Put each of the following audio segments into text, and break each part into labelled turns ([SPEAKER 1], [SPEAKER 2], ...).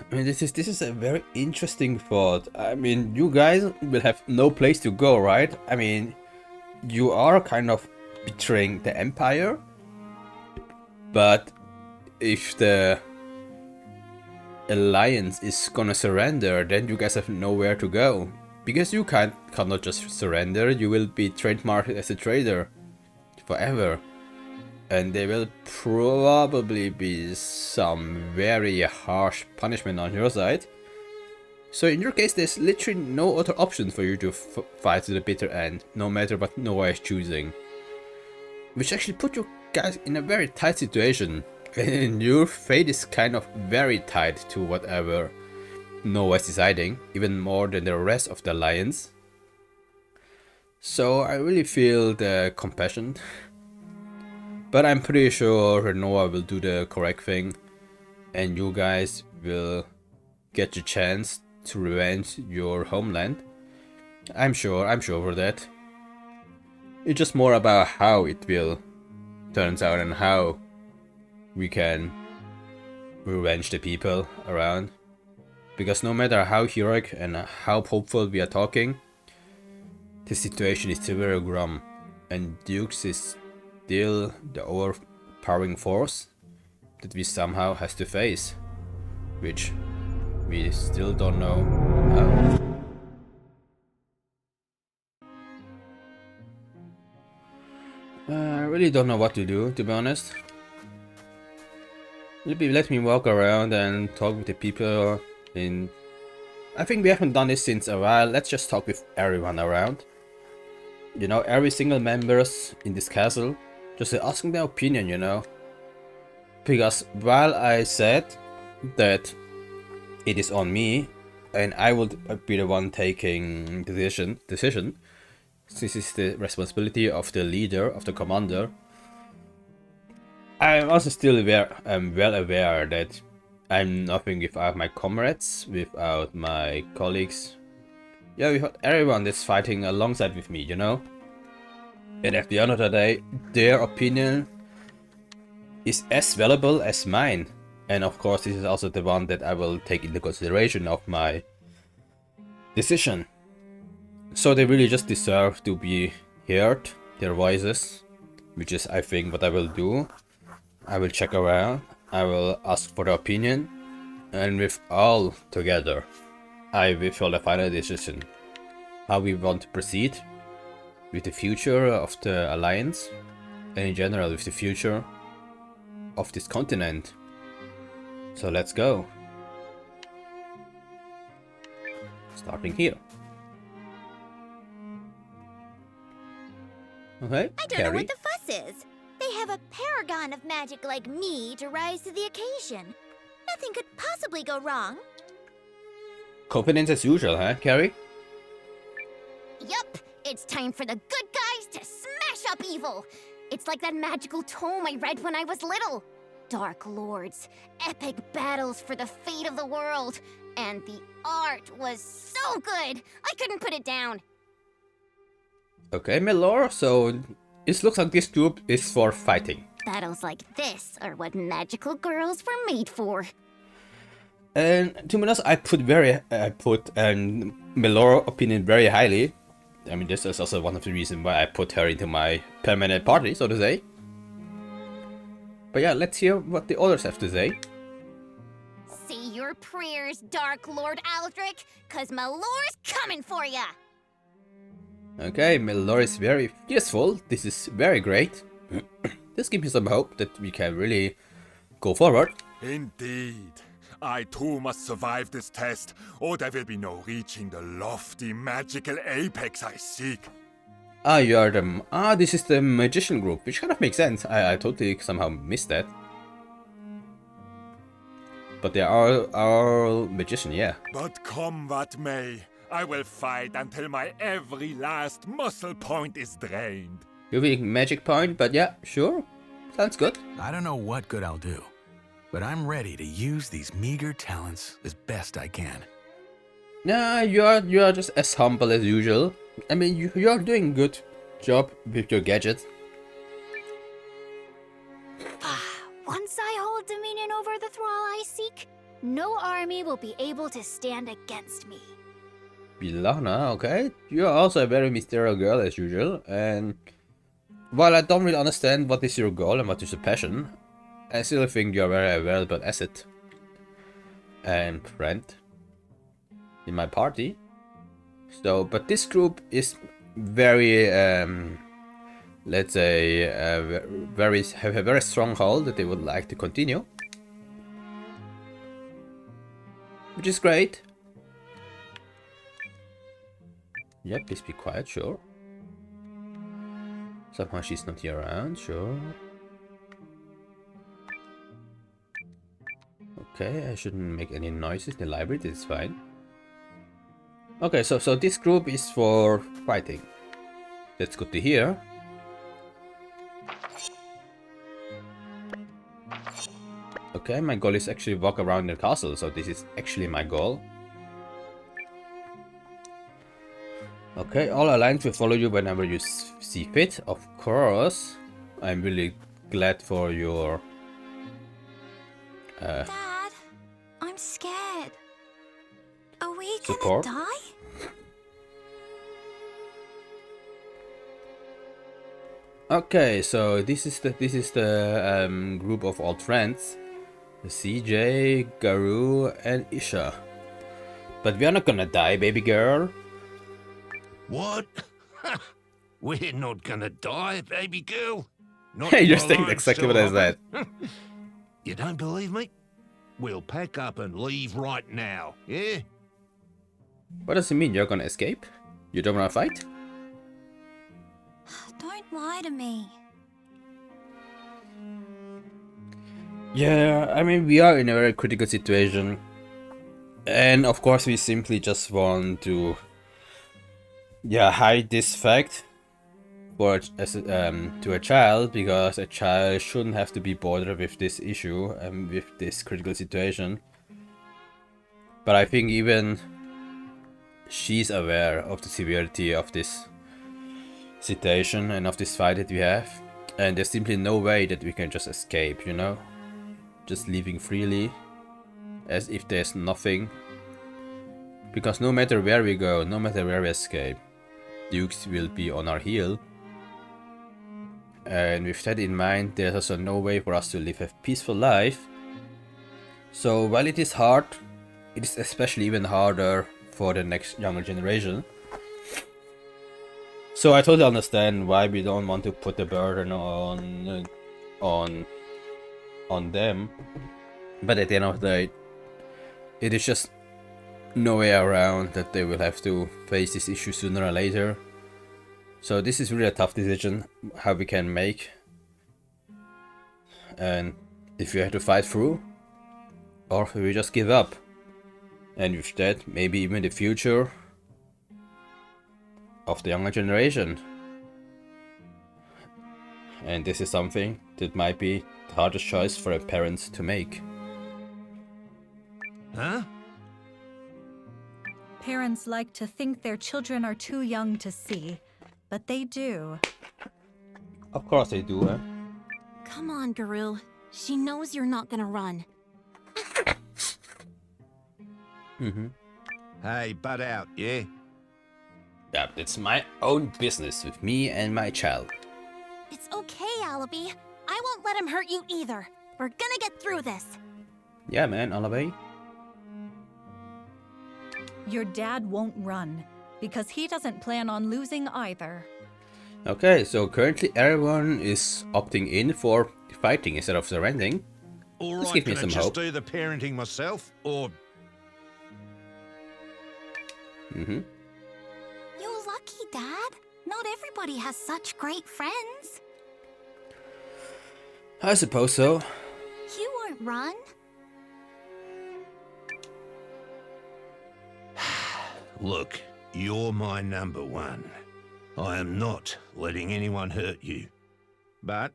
[SPEAKER 1] I mean, this is a very interesting thought. I mean, you guys will have no place to go, right? I mean, you are kind of betraying the Empire, but if the Alliance is gonna surrender, then you guys have nowhere to go. Because you cannot just surrender, you will be trademarked as a traitor forever. And there will probably be some very harsh punishment on your side. So in your case, there's literally no other option for you to fight to the bitter end, no matter what Noah is choosing. Which actually put you guys in a very tight situation. And your fate is kind of very tied to whatever Noah is deciding, even more than the rest of the Alliance. So I really feel the compassion. But I'm pretty sure Noah will do the correct thing, and you guys will get your chance to revenge your homeland. I'm sure for that. It's just more about how it will turns out and how we can revenge the people around. Because no matter how heroic and how hopeful we are talking, the situation is still very grim, and Dukes is still the overpowering force that we somehow has to face, which we still don't know how. I really don't know what to do, to be honest. Maybe let me walk around and talk with the people in... I think we haven't done this since a while. Let's just talk with everyone around. You know, every single members in this castle. Just asking their opinion, you know. Because while I said that it is on me, and I would be the one taking decision, since it's the responsibility of the leader, of the commander, I'm also still well aware that I'm nothing without my comrades, without my colleagues. Yeah, without everyone that's fighting alongside with me, you know? And at the end of the day, their opinion is as valuable as mine. And of course, this is also the one that I will take into consideration of my decision. So they really just deserve to be heard, their voices, which is, I think, what I will do. I will check around, I will ask for their opinion, and with all together, I will feel the final decision. How we want to proceed with the future of the Alliance, and in general with the future of this continent. So let's go. Starting here. Okay,
[SPEAKER 2] I don't know what the fuss is. They have a paragon of magic like me to rise to the occasion. Nothing could possibly go wrong.
[SPEAKER 1] Confidence as usual, huh, Carrie?
[SPEAKER 2] Yup, it's time for the good guys to smash up evil. It's like that magical tome I read when I was little. Dark Lords, epic battles for the fate of the world. And the art was so good, I couldn't put it down.
[SPEAKER 1] Okay, Melor, so it looks like this group is for fighting.
[SPEAKER 2] Battles like this are what magical girls were made for.
[SPEAKER 1] And to be honest, I put Melor opinion very highly. I mean, this is also one of the reasons why I put her into my permanent party, so to say. But yeah, let's hear what the others have to say.
[SPEAKER 2] Say your prayers, Dark Lord Aldrich, cause Melor's coming for ya!
[SPEAKER 1] Okay, Melor is very useful. This is very great. This gives me some hope that we can really go forward.
[SPEAKER 3] Indeed. I too must survive this test, or there will be no reaching the lofty magical apex I seek.
[SPEAKER 1] Ah, you are the... Ah, this is the magician group, which kind of makes sense. I totally somehow missed that. But they are our magician, yeah.
[SPEAKER 3] But come what may, I will fight until my every last muscle point is drained.
[SPEAKER 1] You're being magic point, but yeah, sure. Sounds good.
[SPEAKER 4] I don't know what good I'll do, but I'm ready to use these meager talents as best I can.
[SPEAKER 1] Nah, you are just as humble as usual. I mean, you are doing good job with your gadgets.
[SPEAKER 2] Once I hold dominion over the thrall I seek, No army will be able to stand against me.
[SPEAKER 1] Bilana, okay. You're also a very mysterious girl as usual, and while I don't really understand what is your goal and what is your passion, I still think you're a very valuable asset and friend in my party. So, but this group is very, let's say, have a very strong hold that they would like to continue, which is great. Yeah, please be quiet, sure. Somehow she's not here around, sure. Okay, I shouldn't make any noises in the library, this is fine. Okay, so this group is for fighting. That's good to hear. Okay, my goal is actually walk around the castle, so this is actually my goal. Okay, all alliance will follow you whenever you see fit, of course. I'm really glad for your...
[SPEAKER 2] Dad, I'm scared. Are we
[SPEAKER 1] support.
[SPEAKER 2] gonna die?
[SPEAKER 1] Okay, so this is the group of old friends. CJ, Garu, and Isha. But we are not gonna die, baby girl.
[SPEAKER 5] What? We're not gonna die, baby girl. Not
[SPEAKER 1] Hey, you're
[SPEAKER 5] while
[SPEAKER 1] saying
[SPEAKER 5] I'm
[SPEAKER 1] exactly
[SPEAKER 5] still
[SPEAKER 1] what I said.
[SPEAKER 5] hopping. You don't believe me? We'll pack up and leave right now, yeah?
[SPEAKER 1] What does it mean? You're gonna escape? You don't wanna fight?
[SPEAKER 2] Don't lie to me.
[SPEAKER 1] Yeah, I mean, we are in a very critical situation. And of course, we simply just want to... yeah, hide this fact for to a child, because a child shouldn't have to be bothered with this issue and with this critical situation. But I think even she's aware of the severity of this situation and of this fight that we have, and there's simply no way that we can just escape, you know, just leaving freely as if there's nothing, because no matter where we go, no matter where we escape, Dukes will be on our heel. And with that in mind, there's also no way for us to live a peaceful life. So while it is hard, it is especially even harder for the next younger generation. So I totally understand why we don't want to put the burden on them. But at the end of the day, it is just no way around that they will have to face this issue sooner or later. So this is really a tough decision how we can make, and if we have to fight through, or if we just give up, and with that maybe even the future of the younger generation. And this is something that might be the hardest choice for a parent to make.
[SPEAKER 5] Huh?
[SPEAKER 6] Parents like to think their children are too young to see, but they do.
[SPEAKER 1] Of course they do, eh?
[SPEAKER 2] Come on, Garou. She knows you're not gonna run.
[SPEAKER 5] Hey, butt out, yeah?
[SPEAKER 1] Yeah, it's my own business with me and my child.
[SPEAKER 2] It's okay, Allaby. I won't let him hurt you either. We're gonna get through this.
[SPEAKER 1] Yeah, man, Alabe.
[SPEAKER 6] Your dad won't run, because he doesn't plan on losing either.
[SPEAKER 1] Okay, so currently everyone is opting in for fighting instead of surrendering.
[SPEAKER 5] All
[SPEAKER 1] Just
[SPEAKER 5] right,
[SPEAKER 1] give me
[SPEAKER 5] can I
[SPEAKER 1] some
[SPEAKER 5] just
[SPEAKER 1] hope.
[SPEAKER 5] do the parenting myself, or...
[SPEAKER 2] You're lucky, Dad. Not everybody has such great friends.
[SPEAKER 1] I suppose so.
[SPEAKER 2] You won't run.
[SPEAKER 5] Look, you're my number one. I am not letting anyone hurt you. But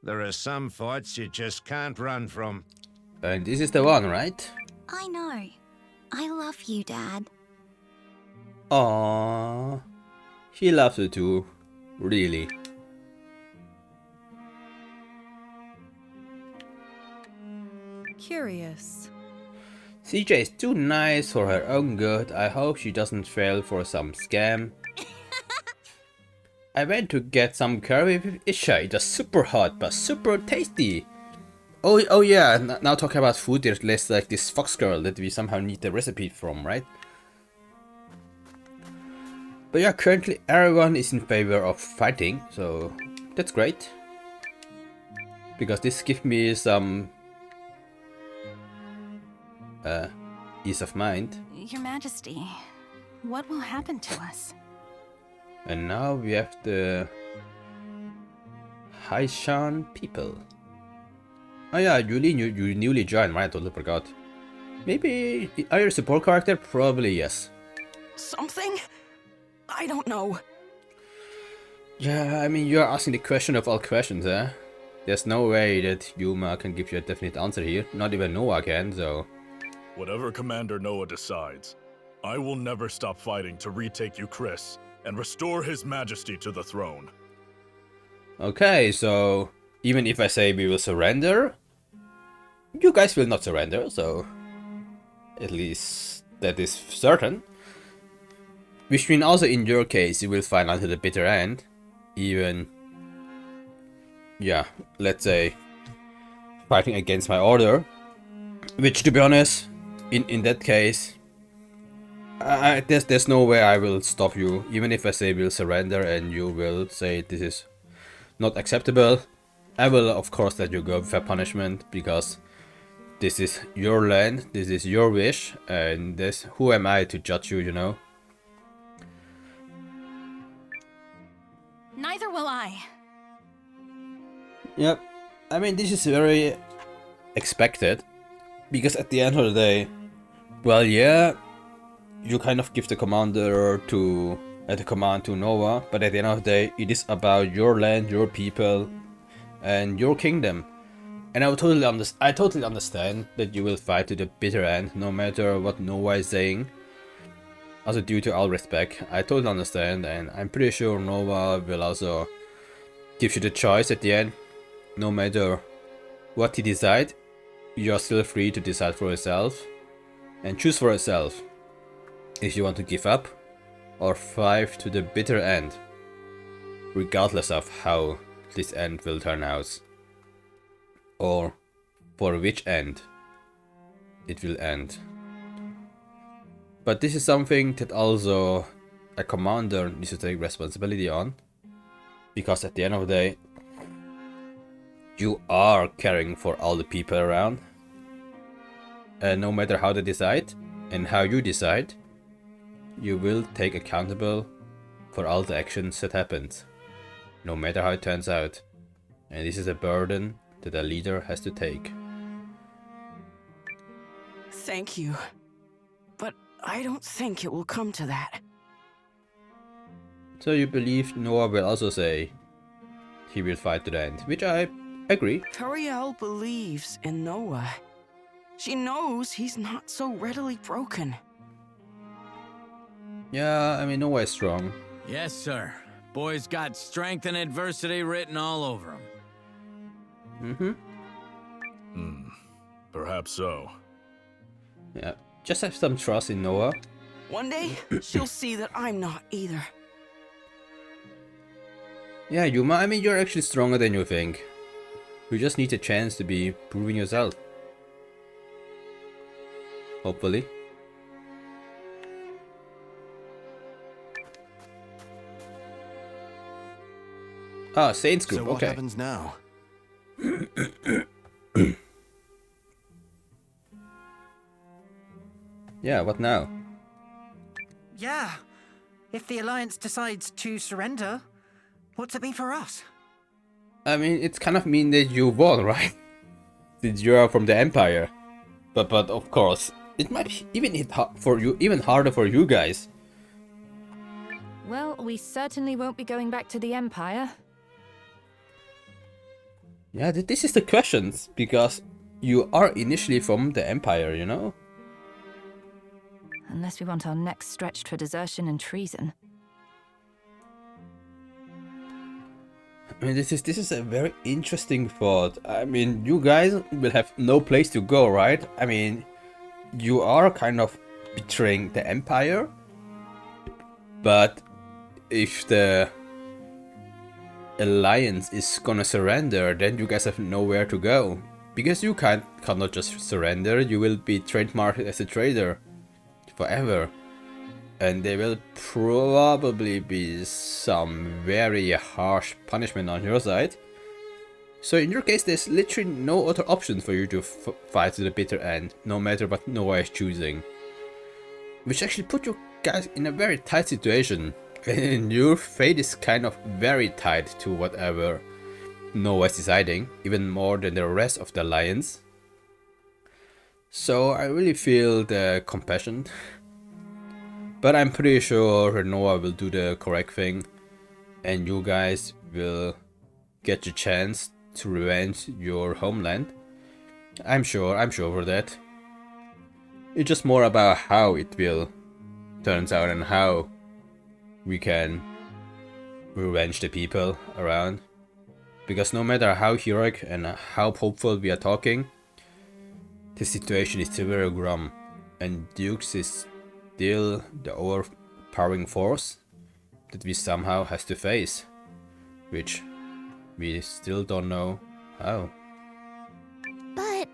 [SPEAKER 5] there are some fights you just can't run from.
[SPEAKER 1] And this is the one, right?
[SPEAKER 2] I know. I love you, Dad.
[SPEAKER 1] Aww. She loves you too. Really.
[SPEAKER 6] Curious.
[SPEAKER 1] CJ is too nice for her own good. I hope she doesn't fail for some scam. I went to get some curry with Isha. It was super hot but super tasty. Oh yeah, now talking about food, there's like this fox girl that we somehow need the recipe from, right? But yeah, currently everyone is in favor of fighting, so that's great. Because this gives me some ease of mind.
[SPEAKER 7] Your Majesty, what will happen to us?
[SPEAKER 1] And now we have the Haishan people. Oh yeah, you newly joined, right? I totally forgot. Maybe, are you a support character? Probably yes.
[SPEAKER 8] Something? I don't know.
[SPEAKER 1] Yeah, I mean, you're asking the question of all questions, eh? There's no way that Yuma can give you a definite answer here. Not even Noah can, so...
[SPEAKER 9] Whatever Commander Noah decides, I will never stop fighting to retake you, Chris, and restore His Majesty to the throne.
[SPEAKER 1] Okay, so even if I say we will surrender, you guys will not surrender, so at least that is certain. Which means also in your case you will fight until the bitter end, even, yeah, let's say fighting against my order, which to be honest, in that case, there's no way I will stop you, even if I say we'll surrender and you will say this is not acceptable. I will of course let you go with a punishment, because this is your land, this is your wish, and this, who am I to judge you, you know?
[SPEAKER 7] Neither will I.
[SPEAKER 1] Yep, I mean this is very expected, because at the end of the day, well yeah, you kind of give the commander to the command to Noah, but at the end of the day it is about your land, your people, and your kingdom. And I totally understand that you will fight to the bitter end, no matter what Noah is saying. Also, due to all respect, I totally understand, and I'm pretty sure Noah will also give you the choice at the end. No matter what he decides, you are still free to decide for yourself and choose for yourself if you want to give up or fight to the bitter end, regardless of how this end will turn out, or for which end it will end. But this is something that also a commander needs to take responsibility on, because at the end of the day, you are caring for all the people around, and no matter how they decide and how you decide, you will take accountable for all the actions that happened, no matter how it turns out. And this is a burden that a leader has to take.
[SPEAKER 8] Thank you. But I don't think it will come to that.
[SPEAKER 1] So you believe Noah will also say he will fight to the end, which I agree.
[SPEAKER 8] Turiel believes in Noah. She knows he's not so readily broken.
[SPEAKER 1] Yeah, I mean, Noah is strong.
[SPEAKER 10] Yes, sir. Boy's got strength and adversity written all over him.
[SPEAKER 9] Perhaps so.
[SPEAKER 1] Yeah, just have some trust in Noah.
[SPEAKER 8] One day, she'll see that I'm not either.
[SPEAKER 1] Yeah, Yuma, I mean, you're actually stronger than you think. You just need a chance to be proving yourself. Hopefully. Ah, Saints group,
[SPEAKER 4] So what
[SPEAKER 1] okay.
[SPEAKER 4] happens now?
[SPEAKER 1] Yeah, what now?
[SPEAKER 11] Yeah. If the Alliance decides to surrender, what's it mean for us?
[SPEAKER 1] I mean, it's kind of mean that you won, right? Since you are from the Empire. But of course, it might even hit for you, even harder for you guys.
[SPEAKER 6] Well, we certainly won't be going back to the Empire.
[SPEAKER 1] Yeah, this is the questions, because you are initially from the Empire, you know?
[SPEAKER 6] Unless we want our necks stretched for desertion and treason.
[SPEAKER 1] I mean, this is a very interesting thought. I mean, you guys will have no place to go, right? I mean, you are kind of betraying the Empire, but if the Alliance is gonna surrender, then you guys have nowhere to go. Because you cannot just surrender, you will be trademarked as a traitor forever. And there will probably be some very harsh punishment on your side. So in your case, there's literally no other option for you to fight to the bitter end, no matter what Noah is choosing. Which actually put you guys in a very tight situation. And your fate is kind of very tied to whatever Noah is deciding, even more than the rest of the Alliance. So I really feel the compassion. But I'm pretty sure Noah will do the correct thing. And you guys will get your chance to revenge your homeland. I'm sure for that. It's just more about how it will turns out and how we can revenge the people around. Because no matter how heroic and how hopeful we are talking, the situation is still very grim, and Dukes is still the overpowering force that we somehow has to face, which we still don't know how.
[SPEAKER 2] But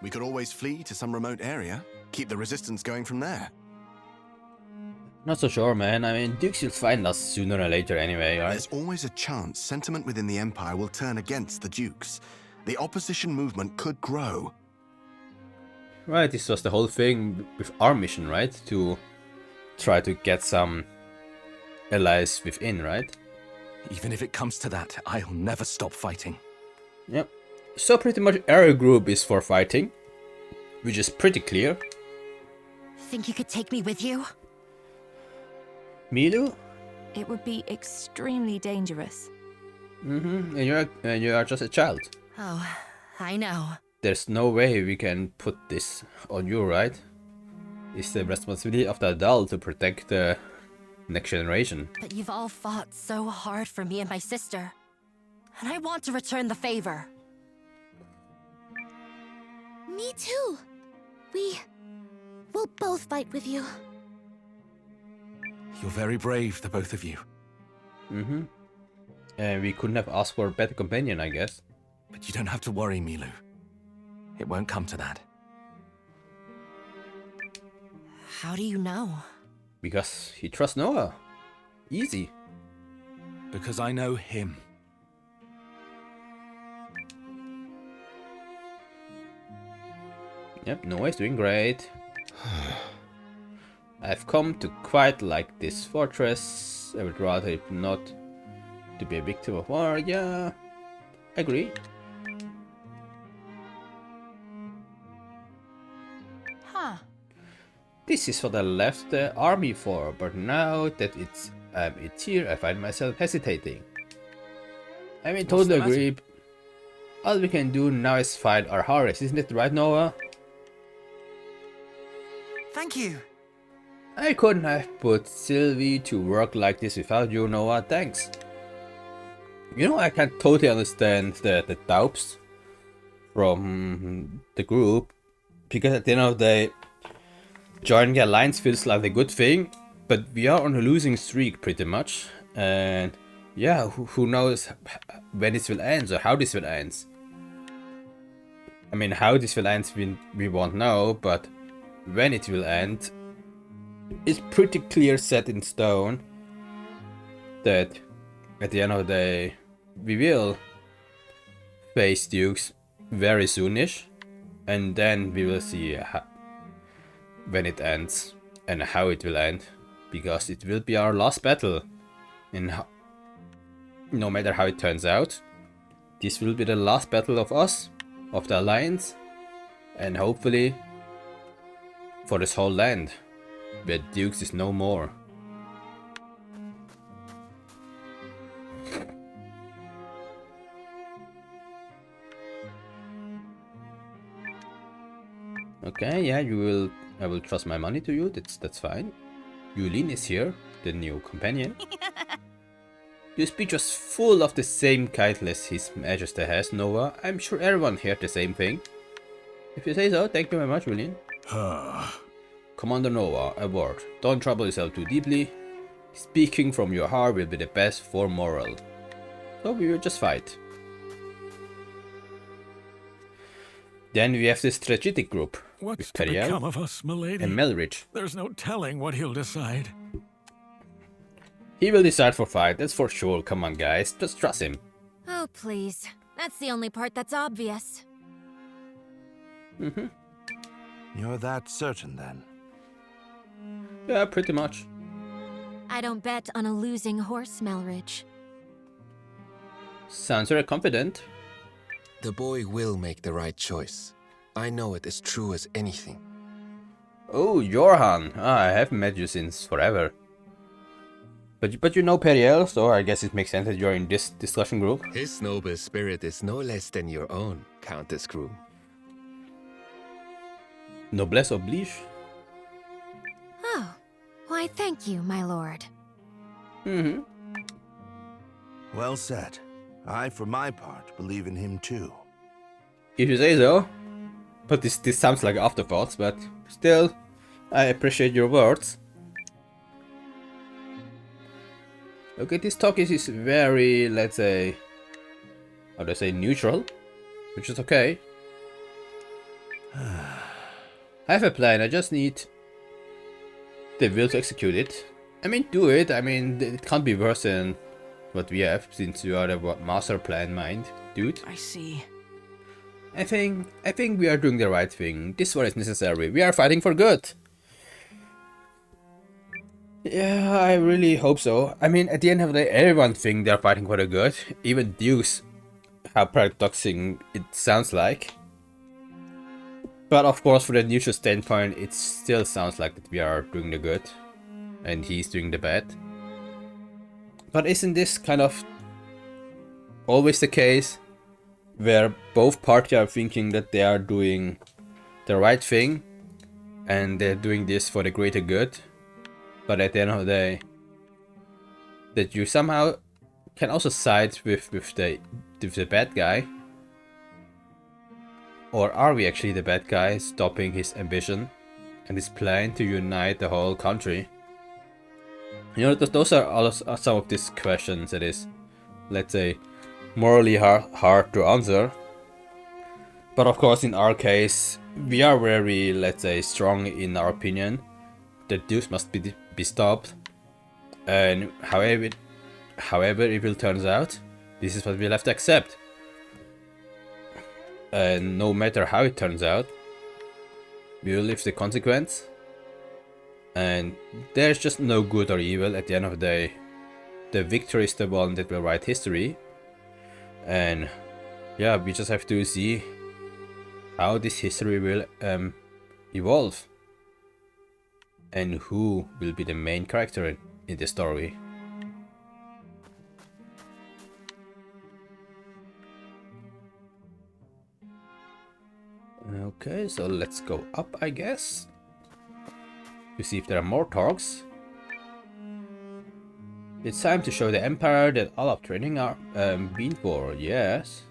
[SPEAKER 12] we could always flee to some remote area, keep the resistance going from there.
[SPEAKER 1] Not so sure, man. I mean, Dukes will find us sooner or later anyway, right?
[SPEAKER 12] There's always a chance sentiment within the Empire will turn against the Dukes. The opposition movement could grow.
[SPEAKER 1] Right, this was the whole thing with our mission, right? To try to get some allies within, right?
[SPEAKER 13] Even if it comes to that, I'll never stop fighting.
[SPEAKER 1] Yep. So pretty much every group is for fighting, which is pretty clear.
[SPEAKER 2] think you could take me with you?
[SPEAKER 1] Milu?
[SPEAKER 7] It would be extremely dangerous.
[SPEAKER 1] And you are just a child.
[SPEAKER 2] Oh, I know.
[SPEAKER 1] There's no way we can put this on you, right? It's the responsibility of the adult to protect the next generation.
[SPEAKER 2] But you've all fought so hard for me and my sister. And I want to return the favor. Me too. We'll both fight with you.
[SPEAKER 13] You're very brave, the both of you.
[SPEAKER 1] And we couldn't have asked for a better companion, I guess.
[SPEAKER 13] But you don't have to worry, Milu. It won't come to that.
[SPEAKER 2] How do you know?
[SPEAKER 1] Because he trusts Noah. Easy.
[SPEAKER 13] Because I know him.
[SPEAKER 1] Yep, Noah is doing great. I've come to quite like this fortress. I would rather it not to be a victim of war. Yeah, agree.
[SPEAKER 7] Huh.
[SPEAKER 1] This is what I left the army for, but now that it's here, I find myself hesitating. I mean, totally agree. All we can do now is fight our Horus, isn't it right, Noah?
[SPEAKER 11] Thank you.
[SPEAKER 1] I couldn't have put Sylvie to work like this without you, Noah. Thanks. You know, I can totally understand the doubts from the group, because at the end of the day, joining the alliance feels like a good thing, but we are on a losing streak pretty much, and yeah, who knows when this will end or how this will end. I mean, how this will end we won't know, but when it will end, it's pretty clear set in stone that at the end of the day we will face Dukes very soonish, and then we will see when it ends and how it will end, because it will be our last battle, and no matter how it turns out, this will be the last battle of us, of the Alliance, and hopefully for this whole land, where Dukes is no more. Okay, yeah, I will trust my money to you, that's fine. Yulin is here, the new companion. Your speech was full of the same kindness His Majesty has, Noah. I'm sure everyone heard the same thing. If you say so, thank you very much, William. Commander Nova, a word. Don't trouble yourself too deeply. Speaking from your heart will be the best for morale. So we will just fight. Then we have this strategic group.
[SPEAKER 14] What's
[SPEAKER 1] with
[SPEAKER 14] to
[SPEAKER 1] Periel
[SPEAKER 14] become of us, milady?
[SPEAKER 1] and Melrich.
[SPEAKER 14] There's no telling what he'll decide.
[SPEAKER 1] He will decide for fight, that's for sure. Come on, guys, just trust him.
[SPEAKER 15] Oh, please. That's the only part that's obvious.
[SPEAKER 13] You're that certain, then?
[SPEAKER 1] Yeah, pretty much.
[SPEAKER 15] I don't bet on a losing horse, Melrich.
[SPEAKER 1] Sounds very confident.
[SPEAKER 13] The boy will make the right choice. I know it as true as anything.
[SPEAKER 1] Oh, Johan. I haven't met you since forever. But you know Periel, so I guess it makes sense that you're in this discussion group.
[SPEAKER 13] His noble spirit is no less than your own, Countess Groom.
[SPEAKER 1] Noblesse oblige.
[SPEAKER 15] Oh, why thank you, my lord.
[SPEAKER 16] Well said. I, for my part, believe in him too.
[SPEAKER 1] If you say so. But this sounds like afterthoughts, but still, I appreciate your words. Okay, this talk is very, let's say, how do I say, neutral, which is okay. I have a plan, I just need the will to execute it. I mean, do it, I mean, it can't be worse than what we have, since you are the master plan mind, dude.
[SPEAKER 8] I see.
[SPEAKER 1] I think we are doing the right thing. This one is necessary. We are fighting for good. Yeah, I really hope so. I mean, at the end of the day, everyone thinks they are fighting for the good. Even Dukes, how paradoxing it sounds like. But of course, from the neutral standpoint, it still sounds like that we are doing the good. And he's doing the bad. But isn't this kind of always the case? Where both parties are thinking that they are doing the right thing. And they're doing this for the greater good. But at the end of the day, that you somehow can also side with the bad guy. Or are we actually the bad guy stopping his ambition and his plan to unite the whole country? You know, those are some of these questions that is, let's say, morally hard to answer. But of course, in our case, we are very, let's say, strong in our opinion. The Dukes must be stopped. And however it will turn out, this is what we'll have to accept. And no matter how it turns out, we will live the consequence. And there's just no good or evil at the end of the day. The victory is the one that will write history. And yeah, we just have to see how this history will evolve. And who will be the main character in the story. Okay, so let's go up, I guess. To see if there are more talks. It's time to show the Empire that all of training are been for, yes.